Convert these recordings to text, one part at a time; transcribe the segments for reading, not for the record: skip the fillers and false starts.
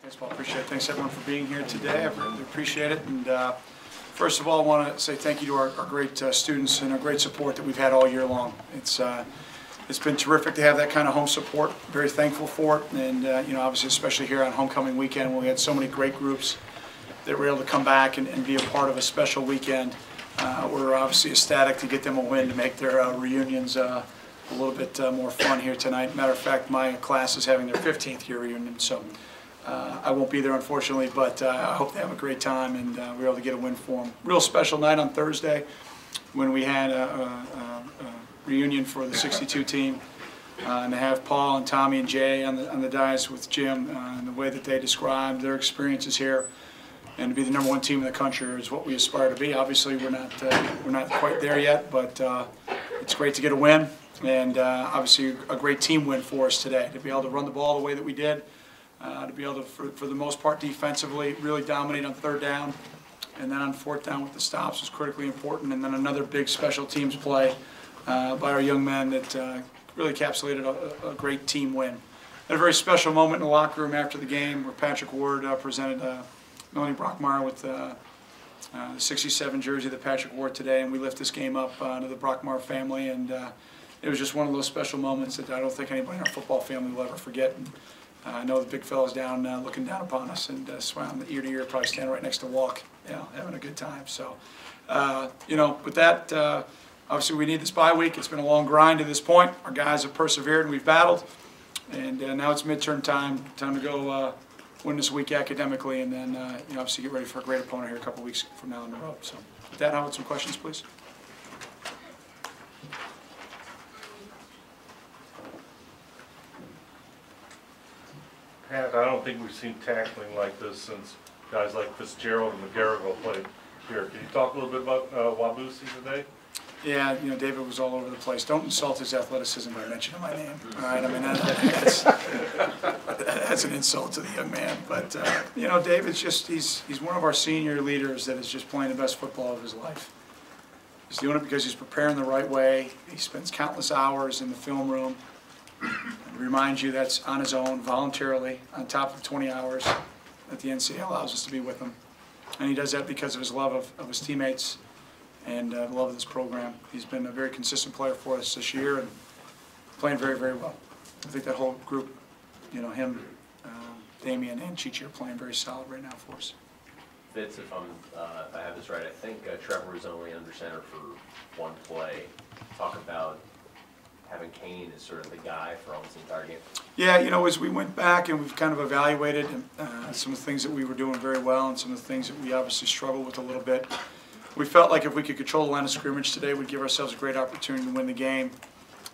Baseball, appreciate it. Thanks everyone for being here today. I really appreciate it. And first of all, I want to say thank you to our great students and our great support that we've had all year long. It's been terrific to have that kind of home support. Very thankful for it. And you know, obviously, especially here on homecoming weekend, when we had so many great groups that were able to come back and be a part of a special weekend. We're obviously ecstatic to get them a win to make their reunions a little bit more fun here tonight. Matter of fact, my class is having their 15th year reunion, so I won't be there unfortunately, but I hope they have a great time and we're able to get a win for them. Real special night on Thursday when we had a reunion for the 62 team, and to have Paul and Tommy and Jay on the dais with Jim and the way that they described their experiences here. And to be the #1 team in the country is what we aspire to be. Obviously, we're not quite there yet, but it's great to get a win, and obviously a great team win for us today. To be able to run the ball the way that we did, to be able to, for the most part, defensively, really dominate on 3rd down, and then on 4th down with the stops was critically important. And then another big special teams play by our young men that really encapsulated a great team win. Had a very special moment in the locker room after the game where Patrick Ward presented Melanie Brockmeyer with the 67 jersey that Patrick wore today, and we lift this game up to the Brockmeyer family, and it was just one of those special moments that I don't think anybody in our football family will ever forget. And I know the big fella's down looking down upon us and smiling ear to ear, probably standing right next to Walk, you know, having a good time. So, you know, with that, obviously we need this bye week. It's been a long grind to this point. Our guys have persevered and we've battled, and now it's midterm time to go win this week academically, and then you know, obviously get ready for a great opponent here a couple weeks from now on the road. So with that, how about some questions, please? Pat, I don't think we've seen tackling like this since guys like Fitzgerald and McGarrigle played here. Can you talk a little bit about Wabusi today? Yeah, you know, David was all over the place. Don't insult his athleticism by mentioning my name. All right, I mean, that's an insult to the young man. But, you know, David's just, he's one of our senior leaders that is just playing the best football of his life. He's doing it because he's preparing the right way. He spends countless hours in the film room. And reminds you that's on his own, voluntarily, on top of the 20 hours that the NCAA allows us to be with him. And he does that because of his love of his teammates and the love of this program. He's been a very consistent player for us this year and playing very, very well. I think that whole group, you know, him, Damian, and Chichi are playing very solid right now for us. Fitz, if I have this right, I think Trevor was only under center for 1 play. Talk about having Kane as sort of the guy for almost the entire game. Yeah, you know, as we went back and we've kind of evaluated some of the things that we were doing very well and some of the things that we obviously struggled with a little bit, we felt like if we could control the line of scrimmage today, we'd give ourselves a great opportunity to win the game.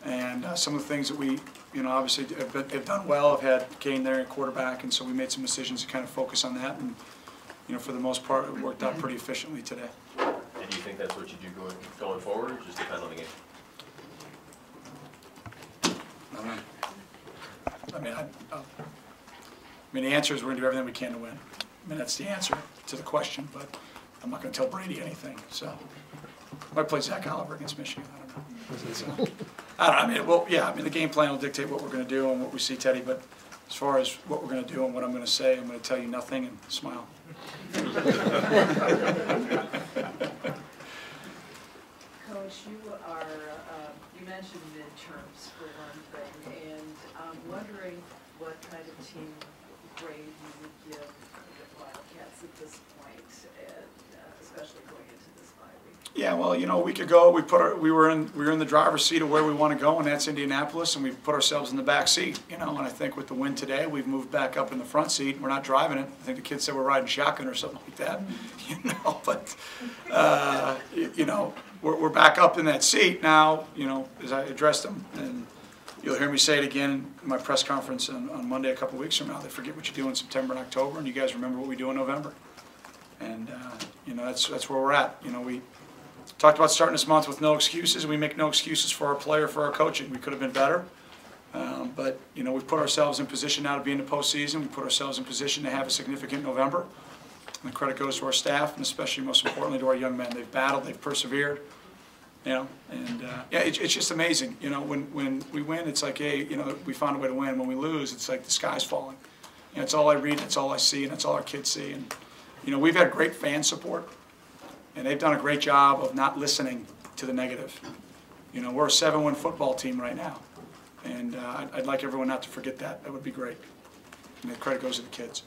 And some of the things that we, you know, obviously have done well, have had Kane there at quarterback, and so we made some decisions to kind of focus on that. And, you know, for the most part, it worked out pretty efficiently today. And do you think that's what you do going forward, or just depend on the game? I mean, the answer is we're going to do everything we can to win. I mean, that's the answer to the question, but I'm not going to tell Brady anything. So I might play Zach Oliver against Michigan. I don't know. So, I don't know. I mean, well, yeah. I mean, the game plan will dictate what we're going to do and what we see, Teddy. But as far as what we're going to do and what I'm going to say, I'm going to tell you nothing and smile. Coach, you mentioned midterms for one thing, and I'm wondering what kind of team grade you would give the Wildcats at this point, and especially going into this bye week. Yeah, well, you know, a week ago we were in the driver's seat of where we want to go, and that's Indianapolis, and we put ourselves in the back seat, you know. And I think with the win today, we've moved back up in the front seat. We're not driving it. I think the kids said we're riding shotgun or something like that, you know. But you know, we're back up in that seat now. You know, as I addressed them, and you'll hear me say it again in my press conference on Monday a couple weeks from now. They forget what you do in September and October, and you guys remember what we do in November. And you know, that's where we're at. You know, we talked about starting this month with no excuses. We make no excuses for our player, for our coaching. We could have been better. But, you know, we've put ourselves in position now to be in the postseason. We put ourselves in position to have a significant November. And the credit goes to our staff, and especially, most importantly, to our young men. They've battled, they've persevered, you know. And, yeah, it's just amazing. You know, when we win, it's like, hey, you know, we found a way to win. When we lose, it's like the sky's falling. know, it's all I read, it's all I see, and it's all our kids see. And you know, we've had great fan support, and they've done a great job of not listening to the negative. You know, we're a 7-win football team right now, and I'd like everyone not to forget that. That would be great. And the credit goes to the kids.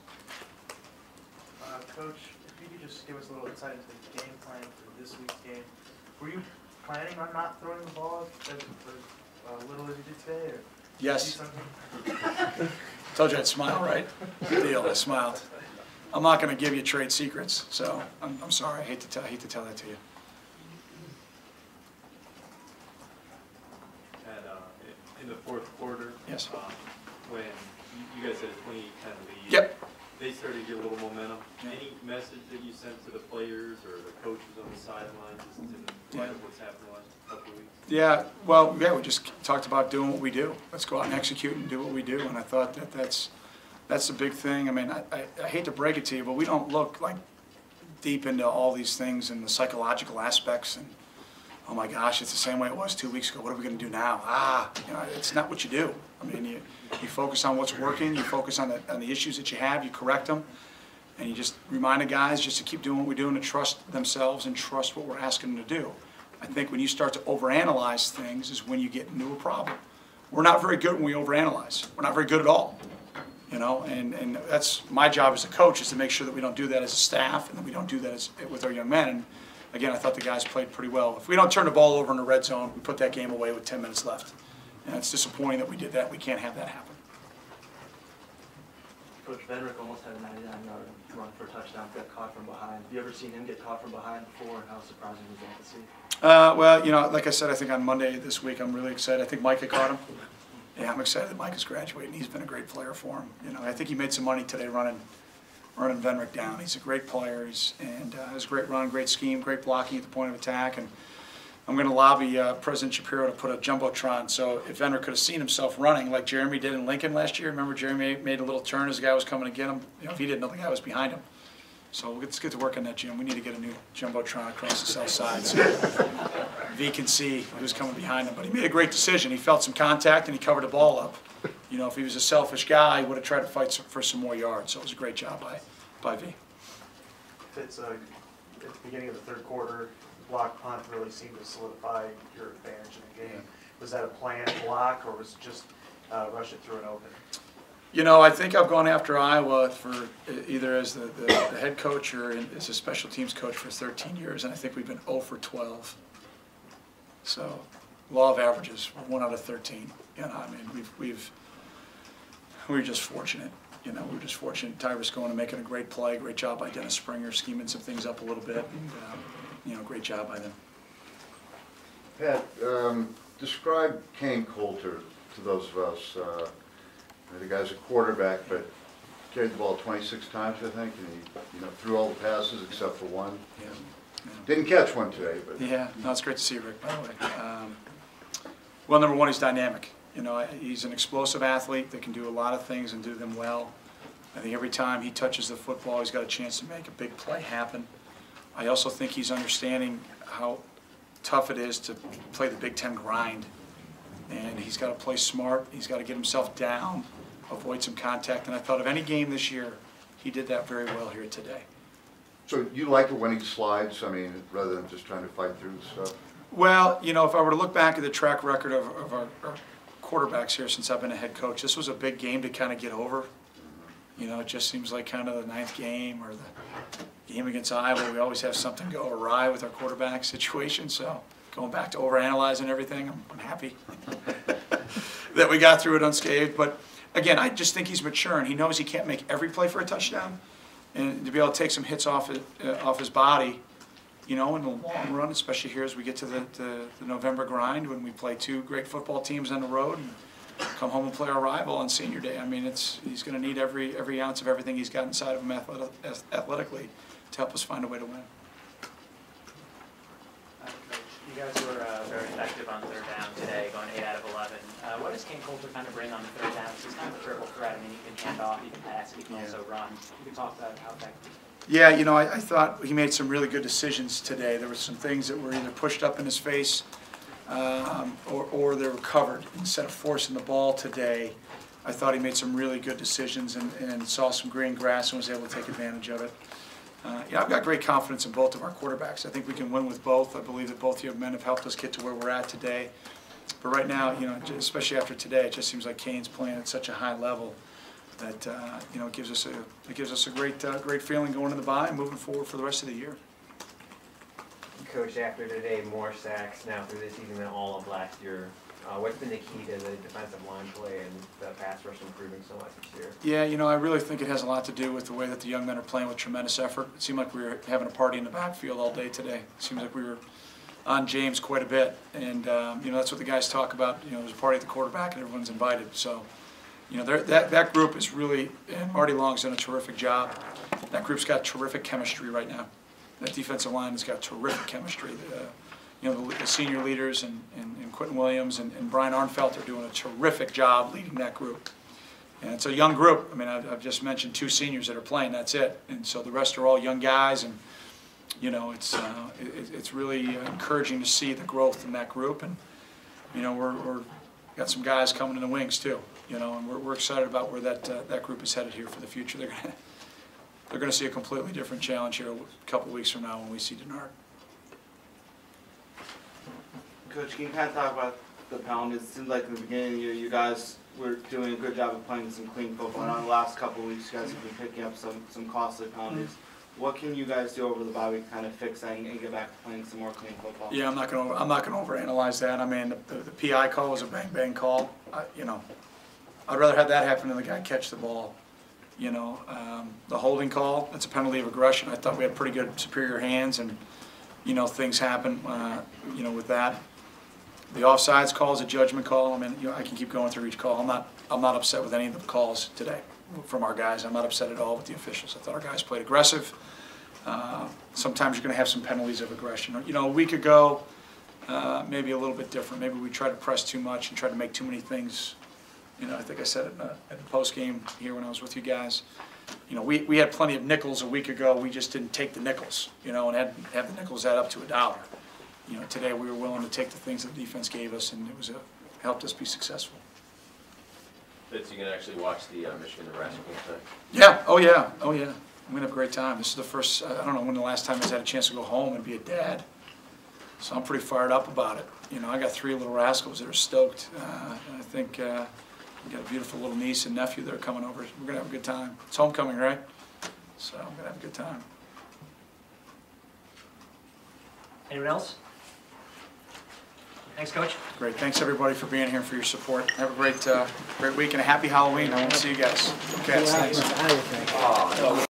Coach, if you could just give us a little insight into the game plan for this week's game. Were you planning on not throwing the ball as little as you did today? Or Yes. do something? Told you I'd smile, right? Good deal. I smiled. I'm not going to give you trade secrets, so I'm sorry. I hate to tell that to you. In the fourth quarter, Yes. When you guys had a 20-10 lead, Yep. they started to get a little momentum. Yeah. Any message that you sent to the players or the coaches on the sideline just in light of what's happened the last couple of weeks? Yeah, well, yeah, we just talked about doing what we do. Let's go out and execute and do what we do. And I thought that's the big thing. I mean, I hate to break it to you, but we don't look like deep into all these things and the psychological aspects. And oh my gosh, it's the same way it was 2 weeks ago. What are we going to do now? You know, it's not what you do. I mean, you focus on what's working. You focus on the issues that you have. You correct them. And you just remind the guys just to keep doing what we do and to trust themselves and trust what we're asking them to do. I think when you start to overanalyze things is when you get into a problem. We're not very good when we overanalyze. We're not very good at all. You know, and that's my job as a coach, is to make sure that we don't do that as a staff and that we don't do that with our young men. And again, I thought the guys played pretty well. If we don't turn the ball over in the red zone, we put that game away with 10 minutes left. And it's disappointing that we did that. We can't have that happen. Coach Venrick almost had a 99-yard run for a touchdown, got caught from behind. Have you ever seen him get caught from behind before, and how surprising was that to see? Well, you know, like I said, I think on Monday this week, I'm really excited. I think Micah caught him. Yeah, I'm excited that Micah's graduating. He's been a great player for him. You know, I think he made some money today running Venrick down. He's a great player. And has a great run, great scheme, great blocking at the point of attack. And I'm going to lobby President Shapiro to put a jumbotron. So if Venrick could have seen himself running like Jeremy did in Lincoln last year, remember Jeremy made a little turn as the guy was coming to get him. You know, if he didn't know the guy was behind him. So let's get to work on that, Jim. We need to get a new jumbotron across the south side so V can see who's coming behind him. But he made a great decision. He felt some contact and he covered the ball up. You know, if he was a selfish guy, he would have tried to fight for some more yards. So it was a great job by V. Fitz, at the beginning of the third quarter, block punt really seemed to solidify your advantage in the game. Was that a planned block, or was it just rush it through an open? You know, I think I've gone after Iowa for either as the head coach or as a special teams coach for 13 years, and I think we've been 0 for 12. So, law of averages, 1 out of 13. You know, I mean, we're just fortunate. You know, we're just fortunate. Tyrus going and making a great play, great job by Dennis Springer, scheming some things up a little bit, and you know, great job by them. Pat, describe Kane Coulter to those of us. The guy's a quarterback, but carried the ball 26 times, I think, and he threw all the passes except for one. Yeah. Didn't catch one today, but Yeah, no, it's great to see you, Rick, by the way. Well, number one, he's dynamic. You know, he's an explosive athlete that can do a lot of things and do them well. I think every time he touches the football, he's got a chance to make a big play happen. I also think he's understanding how tough it is to play the Big Ten grind. And he's got to play smart. He's got to get himself down, avoid some contact. And I thought of any game this year, he did that very well here today. So you like it when he slides, I mean, rather than just trying to fight through stuff? Well, you know, if I were to look back at the track record of our quarterbacks here since I've been a head coach, this was a big game to kind of get over. You know, it just seems like kind of the 9th game or the game against Iowa. We always have something go awry with our quarterback situation. So going back to overanalyzing everything, I'm happy that we got through it unscathed. But again, I just think he's mature and he knows he can't make every play for a touchdown. And to be able to take some hits off his body, you know, in the long run, especially here as we get to the November grind when we play 2 great football teams on the road and come home and play our rival on senior day. I mean, he's going to need every ounce of everything he's got inside of him athletically to help us find a way to win. You guys were very effective on third down today, going 8 out of 11. What does Kane Coulter kind of bring on the third down? He's kind of a triple threat. I mean, he can hand off, he can pass, he can also run. You can talk about how effective. Yeah, you know, I thought he made some really good decisions today. There were some things that were either pushed up in his face or they were covered. Instead of forcing the ball today, I thought he made some really good decisions and saw some green grass and was able to take advantage of it. Yeah, I've got great confidence in both of our quarterbacks. I think we can win with both. I believe that both young men have helped us get to where we're at today. But right now, you know, especially after today, it just seems like Kane's playing at such a high level that you know, it gives us a great feeling going into the bye and moving forward for the rest of the year. Coach, after today, more sacks now through this season than all of last year. What's been the key to the defensive line play and the pass rush improving so much this year? Yeah, you know, I really think it has a lot to do with the way that the young men are playing with tremendous effort. It seemed like we were having a party in the backfield all day today. It seems like we were on James quite a bit, and you know, that's what the guys talk about. You know, there's a party at the quarterback and everyone's invited. So, you know, that group is really, and Marty Long's done a terrific job. That group's got terrific chemistry right now. That defensive line has got terrific chemistry. You know, the senior leaders and Quentin Williams and Brian Arnfelt are doing a terrific job leading that group. And it's a young group. I mean, I've just mentioned 2 seniors that are playing, that's it. And so the rest are all young guys, and you know, it's really encouraging to see the growth in that group. And you know, we're got some guys coming in the wings too. You know, and we're excited about where that group is headed here for the future. They're gonna see a completely different challenge here a couple of weeks from now when we see Denard. Coach, can you kind of talk about the penalties? It seems like in the beginning of the year, you guys were doing a good job of playing some clean football. And on the last couple of weeks, you guys have been picking up some costly penalties. What can you guys do over the bye week to kind of fix that and get back to playing some more clean football? Yeah, I'm not gonna overanalyze that. I mean, the PI call was a bang call. You know, I'd rather have that happen than the guy catch the ball. You know, the holding call, that's a penalty of aggression. I thought we had pretty good superior hands, and you know, things happen. You know, with that. The offsides call is a judgment call. I mean, you know, I can keep going through each call. I'm not upset with any of the calls today from our guys. I'm not upset at all with the officials. I thought our guys played aggressive. Sometimes you're going to have some penalties of aggression. You know, a week ago, maybe a little bit different. Maybe we tried to press too much and tried to make too many things. You know, I think I said it at the post game here when I was with you guys. You know, we had plenty of nickels a week ago. We just didn't take the nickels. You know, and had the nickels add up to $1. You know, today we were willing to take the things that the defense gave us, and it helped us be successful. Fitz, you can actually watch the Michigan-Nebraska game today? Yeah, oh yeah. I'm going to have a great time. This is the first, I don't know when the last time I had a chance to go home and be a dad. So I'm pretty fired up about it. You know, I got 3 little rascals that are stoked. And I think we got a beautiful little niece and nephew that are coming over. We're going to have a good time. It's homecoming, right? So I'm going to have a good time. Anyone else? Thanks, Coach. Great. Thanks, everybody, for being here and for your support. Have a great week and a happy Halloween. I want to see you guys. Okay, thanks.